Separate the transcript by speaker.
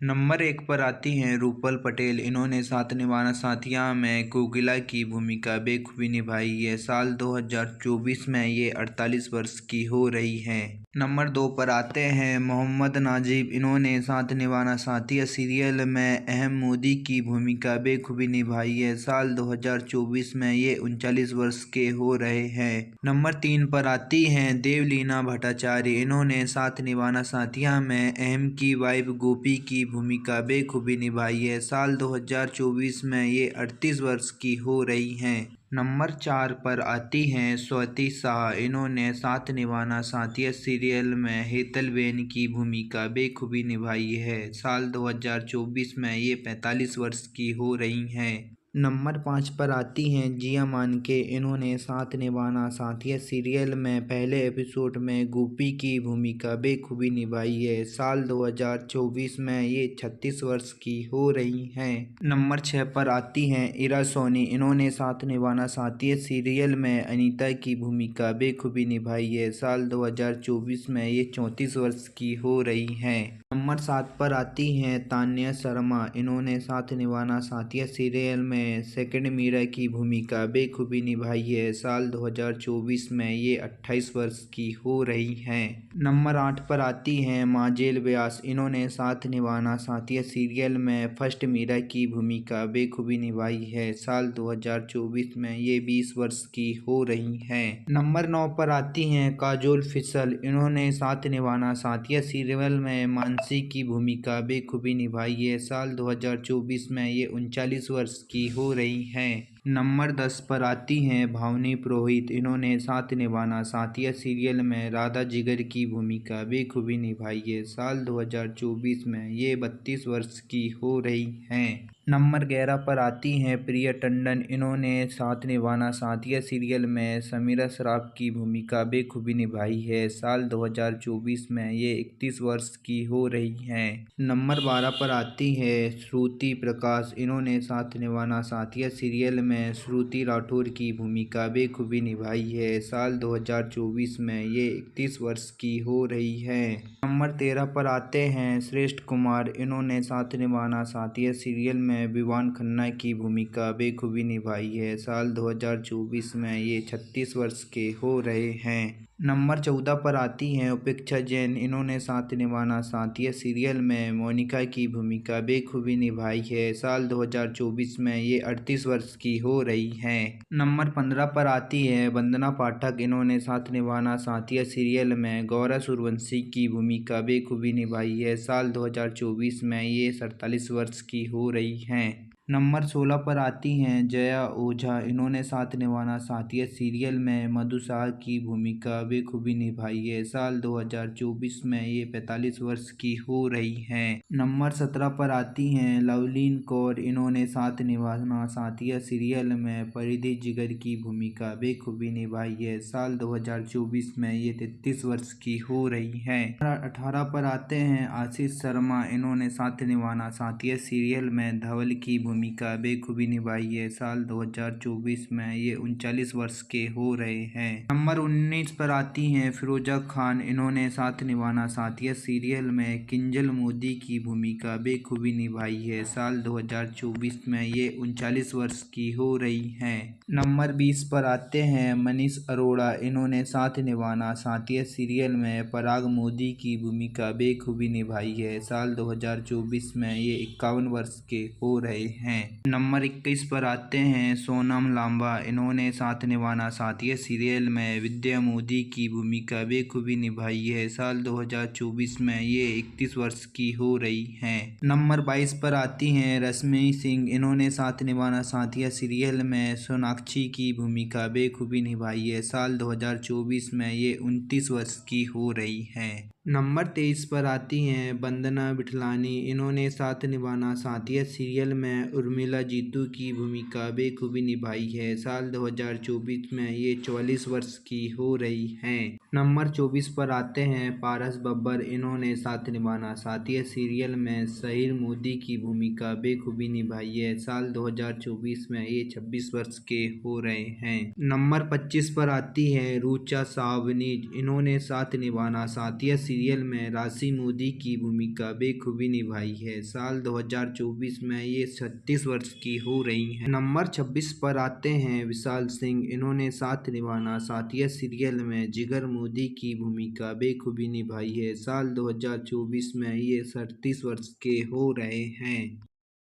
Speaker 1: Number 1 पर आती हैं रूपल पटेल। इन्होंने साथ निभाना साथिया में कोकिला की भूमिका बेखूबी निभाई है। साल 2024 में ये 48 वर्ष की हो रही हैं। नंबर 2 पर आते हैं मोहम्मद नाजिब। इन्होंने साथ निभाना साथिया सीरियल में अहम मोदी की भूमिका बेखूबी निभाई है। साल 2024 में ये 39 वर्ष के हो रहे हैं। नंबर 3 पर आती हैं देवलीना भट्टाचार्य। इन्होंने साथ निभाना साथिया में अहम की वाइफ गोपी की भूमिका बेखूबी निभाई है। साल 2024 में ये 38 वर्ष की हो रही हैं। नंबर 4 पर आती हैं स्वाति शाह। इन्होंने साथ निभाना साथिया सीरियल में हेतलबेन की भूमिका बेखूबी निभाई है। साल 2024 में ये 45 वर्ष की हो रही हैं। नंबर 5 पर आती हैं जिया मानके। इन्होंने साथ निभाना साथिया सीरियल में पहले एपिसोड में गोपी की भूमिका बेखूबी निभाई है। साल 2024 में ये 36 वर्ष की हो रही हैं। नंबर 6 पर आती हैं इरा सोनी। इन्होंने साथ निभाना साथिया सीरियल में अनीता की भूमिका बेखूबी निभाई है। साल 2024 में ये 34 वर्ष की हो रही हैं। नंबर 7 पर आती हैं तान्या शर्मा। इन्होंने साथ निभाना साथिया सीरियल में सेकंड मीरा की भूमिका बेखूबी निभाई है। साल 2024 में ये 28 वर्ष की हो रही हैं। नंबर 8 पर आती हैं माजेल व्यास। इन्होंने साथ निभाना साथिया सीरियल में फर्स्ट मीरा की भूमिका बेखूबी निभाई है। साल 2024 में ये 20 वर्ष की हो रही हैं। नंबर 9 पर आती हैं काजोल फिसल। इन्होंने साथ निभाना साथिया सीरियल में मानसी की भूमिका बेखूबी निभाई है। साल 2024 में ये 39 वर्ष की हो रही हैं। नंबर 10 पर आती हैं भावनी पुरोहित। इन्होंने साथ निभाना साथिया सीरियल में राधा जिगर की भूमिका बेखूबी निभाई है। साल 2024 में ये 32 वर्ष की हो रही हैं। नंबर 11 पर आती हैं प्रिया टंडन। इन्होंने साथ निभाना साथिया सीरियल में समीरा सराफ की भूमिका बेखूबी निभाई है। साल 2024 में ये 31 वर्ष की हो रही हैं। नंबर 12 पर आती है श्रुति प्रकाश। इन्होंने साथ निभाना साथिया सीरियल में श्रुति राठौर की भूमिका बेखूबी निभाई है। साल 2024 में ये 31 वर्ष की हो रही है। नंबर 13 पर आते हैं श्रेष्ठ कुमार। इन्होंने साथ निभाना साथिया सीरियल में विवान खन्ना की भूमिका बेखूबी निभाई है। साल 2024 में ये 36 वर्ष के हो रहे हैं। नंबर 14 पर आती हैं उपेक्षा जैन। इन्होंने साथ निभाना साथिया सीरियल में मोनिका की भूमिका बेखूबी निभाई है। साल 2024 में ये 38 वर्ष की हो रही हैं। नंबर 15 पर आती है वंदना पाठक। इन्होंने साथ निभाना साथिया सीरियल में गौरा सूर्यवंशी की भूमिका बेखूबी निभाई है। साल 2024 में ये 47 वर्ष की हो रही हैं। नंबर 16 पर आती हैं जया ओझा। इन्होंने साथ निभाना साथिया सीरियल में मधु शाह की भूमिका बेखूबी निभाई है। साल 2024 में ये 45 वर्ष की हो रही हैं। नंबर 17 पर आती हैं लवलीन कौर। इन्होंने साथ निभाना साथिया सीरियल में परिधि जिगर की भूमिका बेखूबी निभाई है। साल 2024 में ये 33 वर्ष की हो रही हैं। 18 पर आते हैं आशीष शर्मा। इन्होंने साथ निभाना साथिया सीरियल में धवल की भूमिका बेखूबी निभाई है। साल 2024 में ये 39 वर्ष के हो रहे हैं। नंबर 19 पर आती हैं फिरोजा खान। इन्होंने साथ निभाना साथिया सीरियल में किंजल मोदी की भूमिका बेखूबी निभाई है। साल 2024 में ये 39 वर्ष की हो रही हैं। नंबर 20 पर आते हैं मनीष अरोड़ा। इन्होंने साथ निभाना साथिया सीरियल में पराग मोदी की भूमिका बेखूबी निभाई है। साल 2024 में ये 51 वर्ष के हो रहे हैं। नंबर 21 पर आते हैं सोनम लांबा। इन्होंने साथ निभाना साथिया सीरियल में विद्या मोदी की भूमिका बेखूबी निभाई है। साल 2024 में ये 31 वर्ष की हो रही हैं। नंबर 22 पर आती हैं रश्मि सिंह। इन्होंने साथ निभाना साथिया सीरियल में सोनाक्षी की भूमिका बेखूबी निभाई है। साल 2024 में ये 29 वर्ष की हो रही हैं। नंबर 23 पर आती हैं वंदना बिठलानी। इन्होंने साथ निभाना साथिया सीरियल में उर्मिला जीतू की भूमिका बेखूबी निभाई है। साल 2024 में ये 44 वर्ष की हो रही हैं। नंबर 24 पर आते हैं पारस बब्बर। इन्होंने साथ निभाना साथिया सीरियल में सहीर मोदी की भूमिका बेखूबी निभाई है। साल 2024 में ये 26 वर्ष के हो रहे हैं। नंबर 25 पर आती है रुचा सावनी। इन्होंने साथ निभाना साथिया सीरियल में राशि मोदी की भूमिका बेखूबी निभाई है। साल 2024 में ये 36 वर्ष की हो रही हैं। नंबर 26 पर आते हैं विशाल सिंह। इन्होंने साथ निभाना साथिया सीरियल में जिगर मोदी की भूमिका बेखूबी निभाई है। साल 2024 में ये 37 वर्ष के हो रहे हैं।